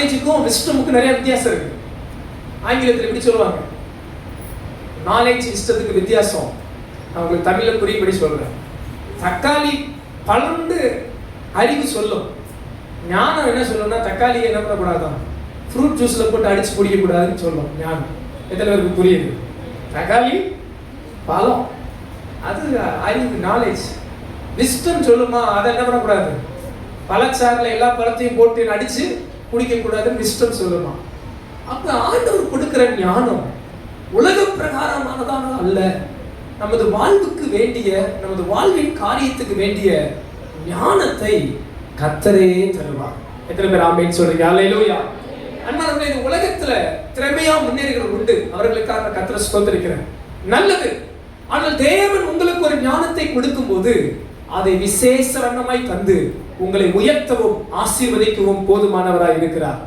நாலேஜுக்கும் விஸ்டமுக்கும் நிறைய வித்தியாசம் இருக்கு. ஆங்கிலத்தில் எப்படி சொல்லுவாங்க? நாலேஜ் விஸ்டத்துக்கு வித்தியாசம். நான் உங்களுக்கு தமிழில் புரியும்படி சொல்றேன். தக்காளி பழண்டு அறிவு சொல்லும், ஞானம் என்ன சொல்லும்னா தக்காளியை என்ன பண்ணக்கூடாதான், ஃப்ரூட் ஜூஸ்ல போட்டு அடிச்சு குடிக்கக்கூடாதுன்னு சொல்லும் ஞானம். எத்தனை பேருக்கு புரியுது? தக்காளி பழம், அது அறிவு, நாலேஜ். விஸ்டம் சொல்லுமா அதை என்ன பண்ணக்கூடாது, பழச்சாறுல எல்லா பழத்தையும் போட்டு அடிச்சு குடிக்கக்கூடாதுன்னு விஸ்டம் சொல்லுமா. அப்ப ஆண்டவர் கொடுக்கிற ஞானம் உலக பிரகாரமானதான அல்ல, நமது வாழ்வுக்கு வேண்டிய, நமது வாழ்வின் காரியத்துக்கு வேண்டிய ஞானத்தை கர்த்தரே தருவார். எத்தனை பேர் ஆமென் சொல்றீங்க? அல்லேலூயா. அன்பானவர்களே, இந்த உலகத்துல திறமையா முன்னேறிகள் உண்டு, அவர்களுக்காக கர்த்தரை ஸ்தோத்திரிக்கிறேன். நல்லது. ஆனால் தேவன் உங்களுக்கு ஒரு ஞானத்தை கொடுக்கும் போது அதை விசேஷ வண்ணமாய் தந்து உங்களை உயர்த்தவும் ஆசீர்வதிக்கவும் போதுமானவராய் இருக்கிறார்.